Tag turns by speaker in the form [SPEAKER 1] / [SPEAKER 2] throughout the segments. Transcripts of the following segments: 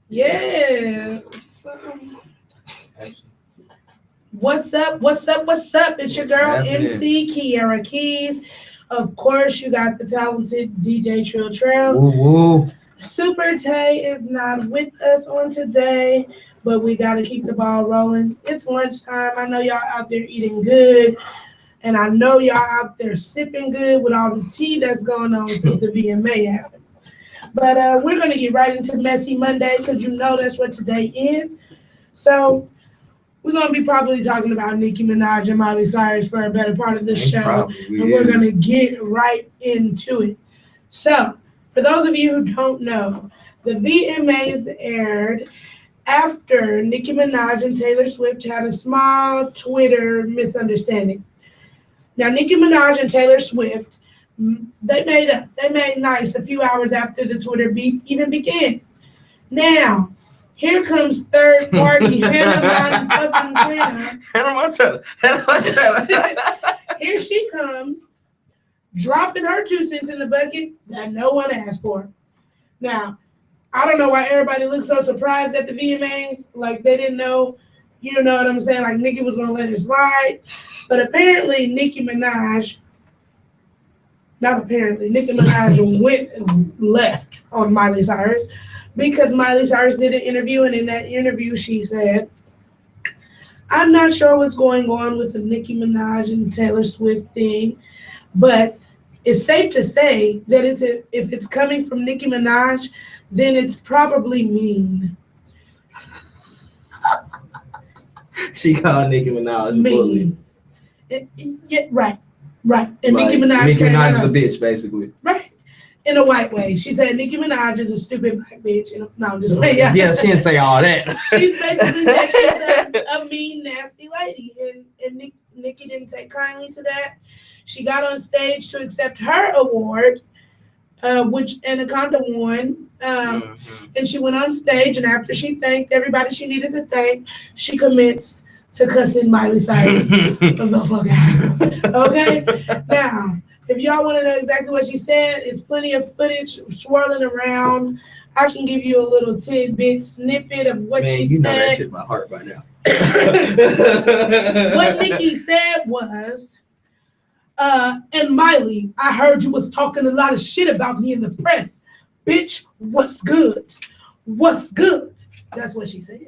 [SPEAKER 1] Yeah. What's up? What's up? What's up? It's your girl, MC Kiara Keys. Of course, you got the talented DJ Trill Trail.
[SPEAKER 2] Woo woo.
[SPEAKER 1] Super Tay is not with us on today, but we got to keep the ball rolling. It's lunchtime. I know y'all out there eating good, and I know y'all out there sipping good with all the tea that's going on since the VMA happened. But we're going to get right into Messy Monday because you know that's what today is. So we're going to be probably talking about Nicki Minaj and Miley Cyrus for a better part of this show, and we're going to get right into it. So, for those of you who don't know, the VMAs aired after Nicki Minaj and Taylor Swift had a small Twitter misunderstanding. Now, Nicki Minaj and Taylor Swift, they made up. They made nice a few hours after the Twitter beef even began. Now, here comes third party Hannah Montana. Here she comes, dropping her 2 cents in the bucket that no one asked for. Now, I don't know why everybody looks so surprised at the VMAs. Like they didn't know, you know what I'm saying? Like Nicki was going to let it slide. But apparently Nicki Minaj went and left on Miley Cyrus because Miley Cyrus did an interview, and in that interview she said, I'm not sure what's going on with the Nicki Minaj and Taylor Swift thing, but it's safe to say that if it's coming from Nicki Minaj, then it's probably mean.
[SPEAKER 2] She called Nicki Minaj mean.
[SPEAKER 1] Yeah, right. And
[SPEAKER 2] like,
[SPEAKER 1] Nicki Minaj
[SPEAKER 2] is a bitch, basically.
[SPEAKER 1] Right. In a white way. She said Nicki Minaj is a stupid black bitch. No, I'm just saying.
[SPEAKER 2] Yeah, she didn't say all that.
[SPEAKER 1] She's basically said she's a mean, nasty lady. And Nicki didn't take kindly to that. She got on stage to accept her award, which Anaconda won. And she went on stage, and after she thanked everybody she needed to thank, she commits to cussing Miley Cyrus the fuck out. Okay? Now, if y'all want to know exactly what she said, it's plenty of footage swirling around. I can give you a little tidbit, snippet of what she said.
[SPEAKER 2] You know that shit by heart by now.
[SPEAKER 1] What Nicki said was, and Miley, I heard you was talking a lot of shit about me in the press. Bitch, what's good? What's good? That's what she said.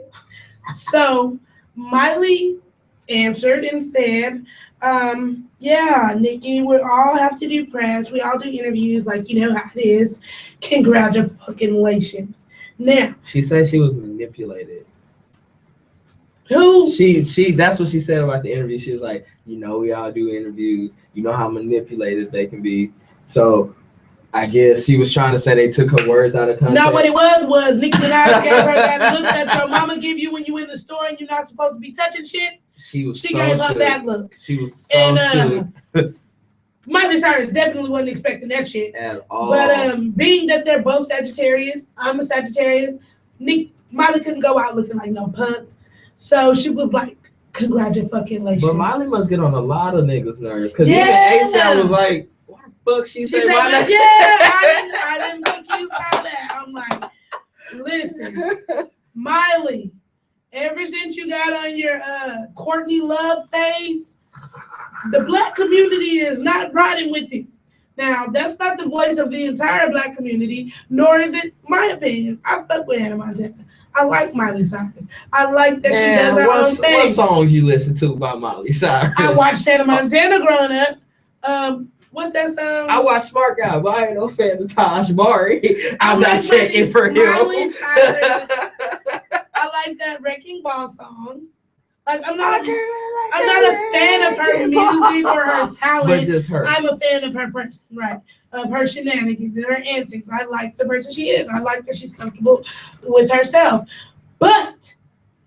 [SPEAKER 1] So Miley answered and said, yeah, Nicki, we all have to do press. We all do interviews, like, you know how it is. Congratulations. Now.
[SPEAKER 2] She said she was manipulated.
[SPEAKER 1] Who?
[SPEAKER 2] She that's what she said about the interview. She was like, you know, we all do interviews. You know how manipulated they can be. So I guess she was trying to say they took her words out of context.
[SPEAKER 1] No, what it was Nicki Minaj gave her that look that your mama give you when you in the store and you're not supposed to be touching shit. She gave her that look.
[SPEAKER 2] She was so
[SPEAKER 1] Miley Cyrus definitely wasn't expecting that shit
[SPEAKER 2] at all.
[SPEAKER 1] But being that they're both Sagittarius, I'm a Sagittarius. Miley couldn't go out looking like no punk, so she was like, "Congratulations."
[SPEAKER 2] But Miley must get on a lot of niggas' nerves because even ASAP was like, "What the fuck?" She said,
[SPEAKER 1] I didn't think you saw that. I'm like, listen, Miley. Ever since you got on your Courtney Love phase, the black community is not riding with you. Now, that's not the voice of the entire black community, nor is it my opinion. I fuck with Hannah Montana. I like Miley Cyrus. I like that she does her own thing.
[SPEAKER 2] What songs you listen to by Miley Cyrus?
[SPEAKER 1] I watched Hannah Montana growing up. What's that song?
[SPEAKER 2] I watched Smart Guy, but I ain't no fan of Taj Mari. I'm not checking for him.
[SPEAKER 1] Miley Cyrus. I like that Wrecking Ball song. Like I'm not a fan of her music or her talent.
[SPEAKER 2] But just her.
[SPEAKER 1] I'm a fan of her person, right? Of her shenanigans and her antics. I like the person she is. I like that she's comfortable with herself. But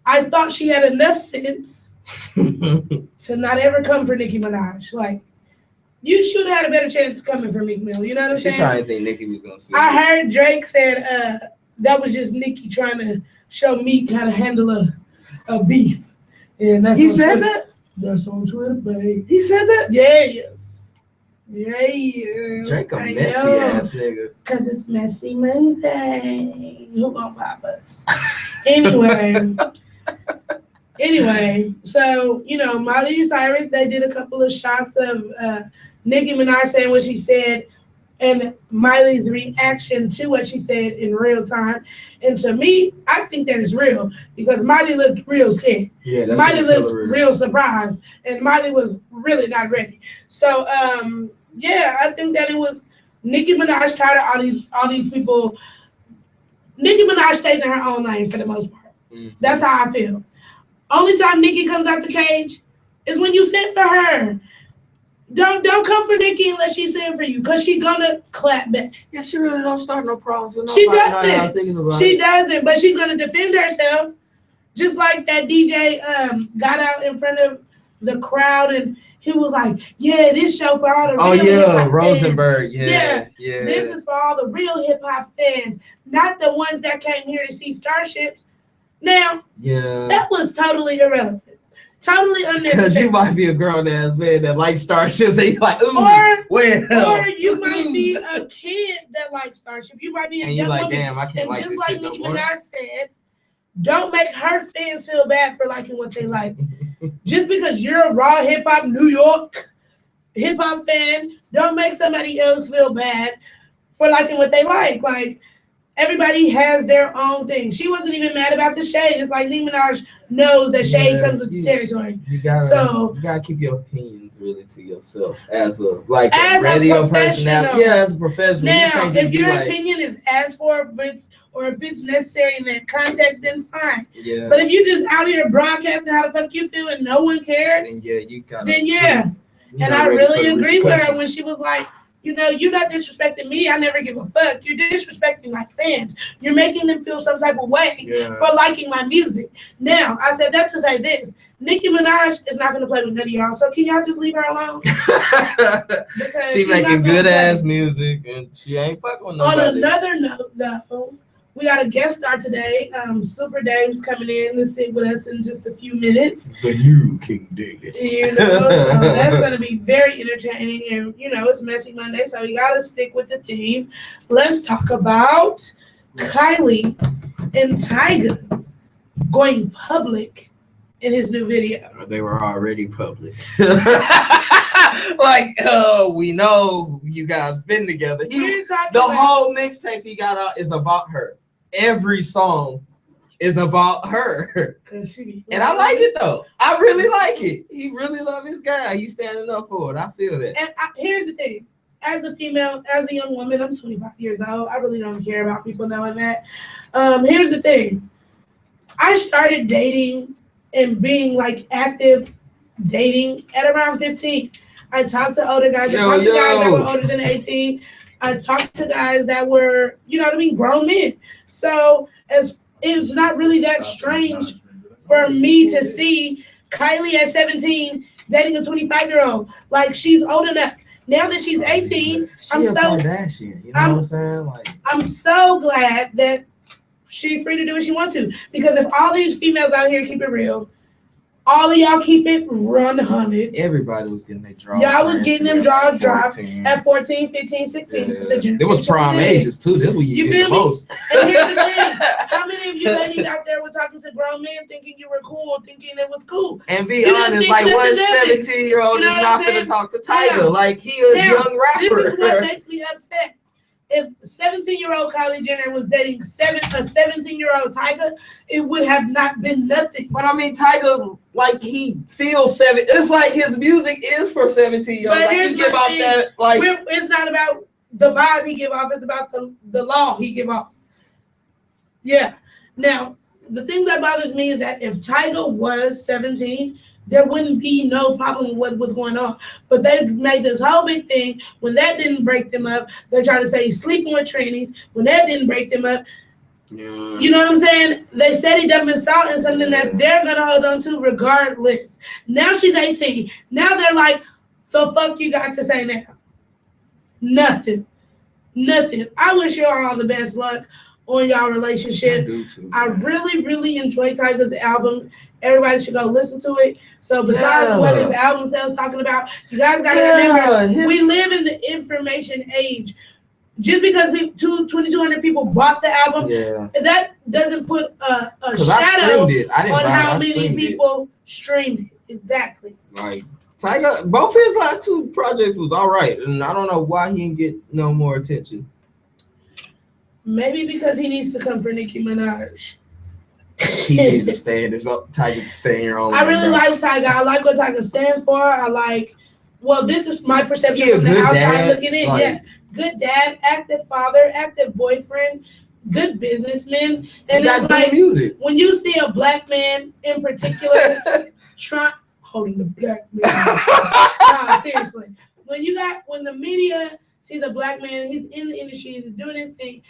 [SPEAKER 1] I thought she had enough sense to not ever come for Nicki Minaj. Like, you should have had a better chance coming for Meek Mill. You know what I'm saying?
[SPEAKER 2] She probably think Nicki was gonna sue.
[SPEAKER 1] I heard Drake said that was just Nicki trying to show Meek how to handle a beef. And that's
[SPEAKER 2] he said Twitter.
[SPEAKER 1] That? That's on Twitter, babe.
[SPEAKER 2] He said that?
[SPEAKER 1] Yes. Yeah.
[SPEAKER 2] Drake a messy ass nigga.
[SPEAKER 1] Cause it's messy Monday. Who gonna pop us? Anyway, so Miley and Cyrus, they did a couple of shots of Nicki Minaj saying what she said, and Miley's reaction to what she said in real time. And to me, I think that is real because Miley looked real scared.
[SPEAKER 2] Yeah, that's
[SPEAKER 1] Miley looked real surprised, and Miley was really not ready. So, I think that it was Nicki Minaj tired of all these people. Nicki Minaj stays in her own lane for the most part. Mm-hmm. That's how I feel. Only time Nicki comes out the cage is when you sit for her. Don't come for Nicki unless she's sitting for you, because she's gonna clap back.
[SPEAKER 2] Yeah, she really don't start no problems with
[SPEAKER 1] nobody. She doesn't. She doesn't, but she's gonna defend herself. Just like that DJ got out in front of the crowd and he was like, "Yeah, this show for all the real hip-hop
[SPEAKER 2] Rosenberg.
[SPEAKER 1] Fans. Yeah. This is for all the real hip hop fans, not the ones that came here to see Starships." Now, that was totally irrelevant. Totally unnecessary.
[SPEAKER 2] Because you might be a grown ass man that likes Starships and you're like, ooh,
[SPEAKER 1] or you might be a kid that likes Starship. You might be a young woman.
[SPEAKER 2] Damn, I can't like this shit. And just like
[SPEAKER 1] Nicki Minaj said, don't make her fans feel bad for liking what they like. Just because you're a raw hip hop New York hip hop fan, don't make somebody else feel bad for liking what they like. Like, everybody has their own thing. She wasn't even mad about the shade. It's like Nicki Minaj knows that shade comes with the territory.
[SPEAKER 2] You gotta keep your opinions really to yourself as a radio personality. Yeah, as a professional.
[SPEAKER 1] Now, if your opinion is asked for, if it's necessary in that context, then fine. Yeah. But if you just out here broadcasting how the fuck you feel and no one cares, then and I really agree with her when she was like, you're not disrespecting me. I never give a fuck. You're disrespecting my fans. You're making them feel some type of way for liking my music. Now, I said that to say this. Nicki Minaj is not going to play with none of y'all, so can y'all just leave her alone?
[SPEAKER 2] She's making good-ass music, and she ain't fucking with nobody.
[SPEAKER 1] On another note, though, we got a guest star today. Super Dave's coming in to sit with us in just a few minutes.
[SPEAKER 2] TheNew KingDavid.
[SPEAKER 1] So that's going to be very entertaining. And, it's Messy Monday, so we got to stick with the theme. Let's talk about Kylie and Tyga going public in his new video.
[SPEAKER 2] They were already public. We know you guys been together. The whole mixtape he got out is about her. Every song is about her. And I like it, though. I really like it. He really love his guy. He's standing up for it. I feel that.
[SPEAKER 1] And here's the thing. As a female, as a young woman, I'm 25 years old. I really don't care about people knowing that. Here's the thing. I started dating and being active dating at around 15. I talked to older guys. I talked to guys that were older than 18. I talked to guys that were, grown men. So it's not really that strange for me to see Kylie at 17 dating a 25-year-old. Like, she's old enough. Now that she's 18, I'm so glad that she's free to do what she wants to. Because if all these females out here keep it real, all of y'all keep it 100.
[SPEAKER 2] Everybody was getting their draws.
[SPEAKER 1] Y'all was getting them draws dropped at 14, 15, 16.
[SPEAKER 2] Yeah. It was prime ages, too. That's what you get the most.
[SPEAKER 1] And here's the thing. How many of you ladies out there were talking to grown men thinking you were cool, thinking it was cool?
[SPEAKER 2] And be honest, what 17-year-old is not going to talk to Tyga? Like, he a young rapper.
[SPEAKER 1] This is what makes me upset. If 17-year-old Kylie Jenner was dating a 17-year-old Tyga, it would have not been nothing.
[SPEAKER 2] But I mean, Tyga, he feels 7. It's like his music is for 17-year-olds. He give off that
[SPEAKER 1] it's not about the vibe he give off. It's about the law he give off. Yeah. Now, the thing that bothers me is that if Tyga was 17, there wouldn't be no problem with what was going on. But they made this whole big thing. When that didn't break them up, they tried to say he's sleeping with trannies. When that didn't break them up, you know what I'm saying? They said he dumping salt in something that they're going to hold on to regardless. Now she's 18. Now they're like, the fuck you got to say now? Nothing. I wish you all the best luck on y'all relationship. I really, really enjoy Tyga's album. Everybody should go listen to it. So besides what his album sales talking about, you guys got to remember, we live in the information age. Just because 2,200 people bought the album, that doesn't put a shadow on how many people streamed it. Exactly.
[SPEAKER 2] Like Tyga, both his last 2 projects was all right, and I don't know why he didn't get no more attention.
[SPEAKER 1] Maybe because he needs to come for Nicki Minaj.
[SPEAKER 2] He needs to stay in his Tyga to stay in your own.
[SPEAKER 1] I really like Tyga. I like what Tyga stands for. I like. Well, this is my perception from the outside looking in. Like, good dad, active father, active boyfriend, good businessman, and it's like music. When you see a black man in particular holding the black man. No, seriously. When the media sees a black man, he's in the industry, he's doing his thing.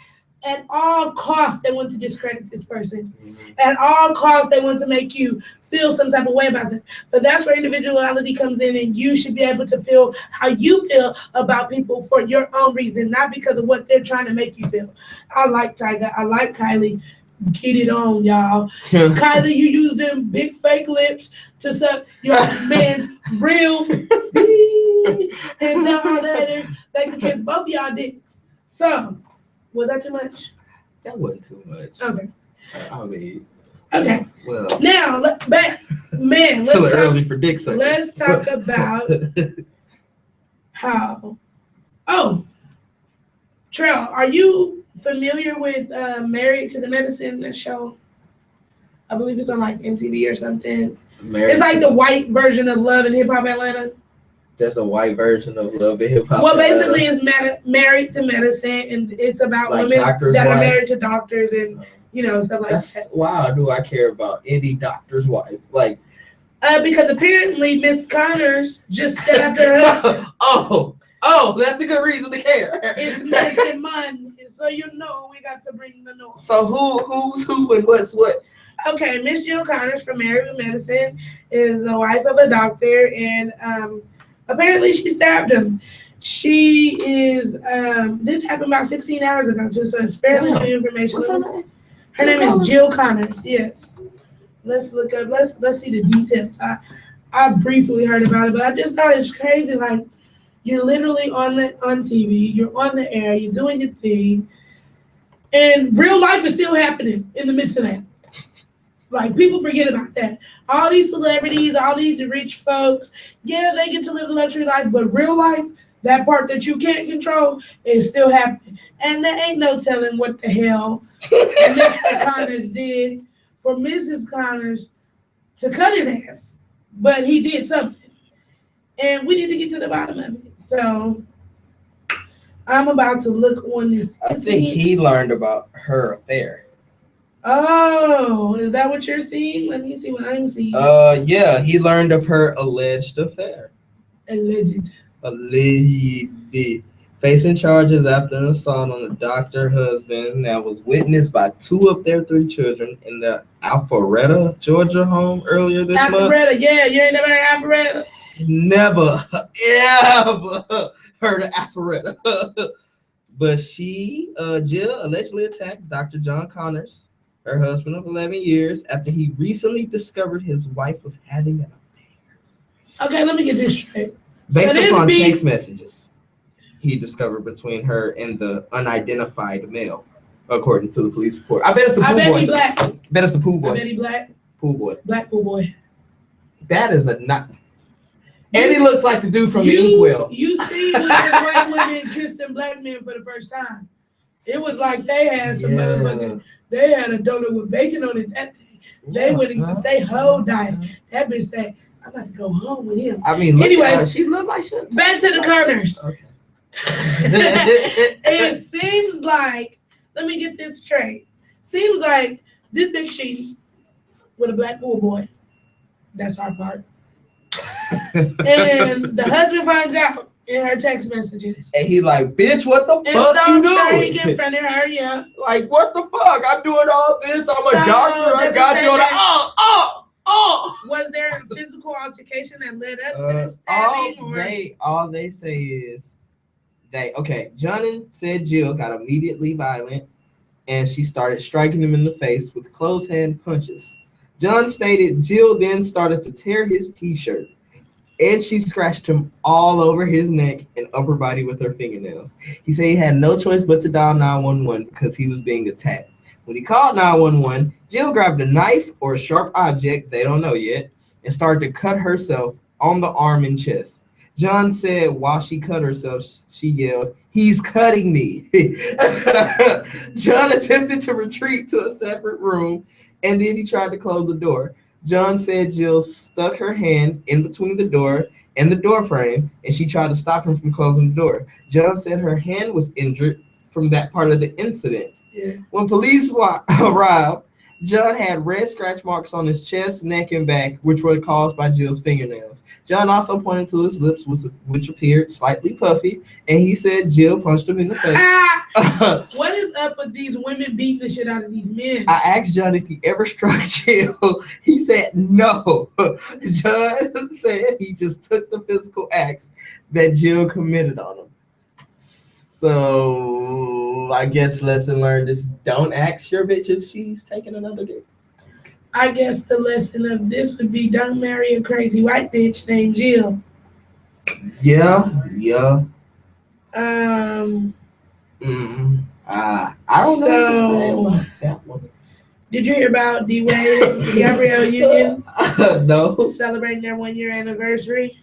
[SPEAKER 1] At all costs, they want to discredit this person. Mm-hmm. At all costs, they want to make you feel some type of way about it. But that's where individuality comes in, and you should be able to feel how you feel about people for your own reason, not because of what they're trying to make you feel. I like Tyga. I like Kylie. Get it on, y'all. Kylie, you use them big fake lips to suck your man's real and tell all the haters they can kiss both of y'all dicks. So, was that too much?
[SPEAKER 2] That wasn't too much.
[SPEAKER 1] Okay.
[SPEAKER 2] I mean,
[SPEAKER 1] okay.
[SPEAKER 2] Well,
[SPEAKER 1] now let's
[SPEAKER 2] still early for dick sucking.
[SPEAKER 1] Let's talk about how. Oh, Trell, are you familiar with Married to the Medicine show? I believe it's on like MTV or something. It's like the white version of Love and Hip Hop Atlanta.
[SPEAKER 2] That's a white version of Love and Hip Hop.
[SPEAKER 1] Well, basically, it's Married to Medicine, and it's about like women that are married to doctors and stuff like that.
[SPEAKER 2] Wow, do I care about any doctor's wife? Like,
[SPEAKER 1] because apparently Miss Connors just stabbed her husband.
[SPEAKER 2] Oh, that's a good reason to care.
[SPEAKER 1] It's medicine money, so we got to bring the noise.
[SPEAKER 2] So who's who and what's what?
[SPEAKER 1] Okay, Miss Jill Connors from Married with Medicine is the wife of a doctor, and apparently she stabbed him. She is, this happened about 16 hours ago, too, so it's fairly new information.
[SPEAKER 2] What's her name?
[SPEAKER 1] Her name is Jill Connors, yes. Let's look up, let's see the details. I briefly heard about it, but I just thought it's crazy. Like, you're literally on TV, you're on the air, you're doing your thing, and real life is still happening in the midst of that. Like, people forget about that. All these celebrities, all these rich folks, they get to live the luxury life, but real life, that part that you can't control, is still happening. And there ain't no telling what the hell Mr. Connors did for Mrs. Connors to cut his ass. But he did something. And we need to get to the bottom of it. So, I'm about to look on this.
[SPEAKER 2] I think he learned about her affair.
[SPEAKER 1] Oh, is that what you're seeing? Let me see what I'm seeing.
[SPEAKER 2] Yeah, he learned of her alleged affair.
[SPEAKER 1] Alleged.
[SPEAKER 2] Facing charges after an assault on a doctor husband that was witnessed by 2 of their 3 children in the Alpharetta, Georgia home earlier this month.
[SPEAKER 1] Alpharetta, yeah, you ain't never heard of Alpharetta?
[SPEAKER 2] Never, ever heard of Alpharetta. But Jill allegedly attacked Dr. John Connors, her husband of 11 years, after he recently discovered his wife was having an affair.
[SPEAKER 1] Okay, let me get this straight.
[SPEAKER 2] Based upon text messages he discovered between her and the unidentified male, according to the police report. I bet it's the pool boy. I bet he black. Bet it's the pool boy.
[SPEAKER 1] I bet he black.
[SPEAKER 2] Pool boy.
[SPEAKER 1] Black pool boy.
[SPEAKER 2] That is a not. And he looks like the dude from the Inkwell.
[SPEAKER 1] You see when the white women kissed them black men for the first time. It was like they had some motherfucking. They had a donut with bacon on it that day. They wouldn't even say whole diet. That bitch said, I'm about to go home with him.
[SPEAKER 2] I mean, anyway, she looked like shit.
[SPEAKER 1] Back to the Connors. Okay. It seems like, let me get this straight. Seems like this big she with a black pool boy. That's our part. And the husband finds out in her text messages.
[SPEAKER 2] And he like, bitch, what the fuck you doing?
[SPEAKER 1] So he confronted her, yeah.
[SPEAKER 2] Like, what the fuck? I'm doing all this. I'm a doctor. I got you on the
[SPEAKER 1] Was there a physical altercation that led up to the stabbing?
[SPEAKER 2] All they say is John said Jill got immediately violent and she started striking him in the face with closed hand punches. John stated Jill then started to tear his t-shirt, and she scratched him all over his neck and upper body with her fingernails. He said he had no choice but to dial 911 because he was being attacked. When he called 911, Jill grabbed a knife or a sharp object, they don't know yet, and started to cut herself on the arm and chest. John said while she cut herself, she yelled, "He's cutting me." John attempted to retreat to a separate room, and then he tried to close the door. John said Jill stuck her hand in between the door and the door frame, and she tried to stop him from closing the door. John said her hand was injured from that part of the incident. Yeah. When police arrived, John had red scratch marks on his chest, neck, and back, which were caused by Jill's fingernails. John also pointed to his lips, which appeared slightly puffy, and he said Jill punched him in the face.
[SPEAKER 1] What is up with these women beating the shit out of these men?
[SPEAKER 2] I asked John if he ever struck Jill. He said no. John said he just took the physical acts that Jill committed on him. So I guess lesson learned is don't ask your bitch if she's taking another dick.
[SPEAKER 1] I guess the lesson of this would be don't marry a crazy white bitch named Jill.
[SPEAKER 2] Yeah. I don't know what to say about that one.
[SPEAKER 1] Did you hear about D-Wade and Gabrielle Union?
[SPEAKER 2] No.
[SPEAKER 1] Celebrating their 1 year anniversary.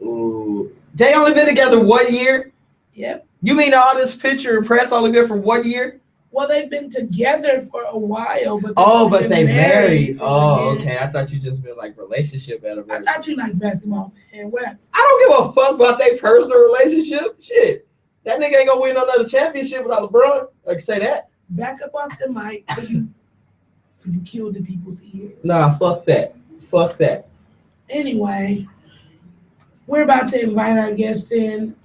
[SPEAKER 2] Ooh. They only been together 1 year?
[SPEAKER 1] Yep.
[SPEAKER 2] You mean all this picture and press only been for 1 year?
[SPEAKER 1] Well, they've been together for a while, but
[SPEAKER 2] they married. Oh, okay. I thought you just been like relationship anniversary.
[SPEAKER 1] I thought you like basketball, man. What?
[SPEAKER 2] I don't give a fuck about their personal relationship. Shit. That nigga ain't gonna win another championship without LeBron. I can say that.
[SPEAKER 1] Back up off the mic for you killed the people's ears.
[SPEAKER 2] Nah, fuck that. Fuck that.
[SPEAKER 1] Anyway, we're about to invite our guest in.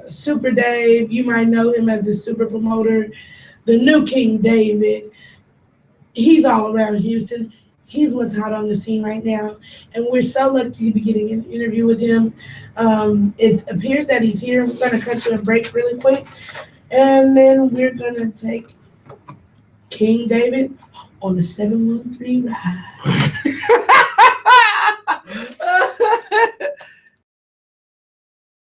[SPEAKER 1] Super Dave. You might know him as the super promoter. TheNew KingDavid. He's all around Houston. He's what's hot on the scene right now. And we're so lucky to be getting an interview with him. It appears that he's here. We're going to cut to a break really quick. And then we're going to take King David on the 713 ride.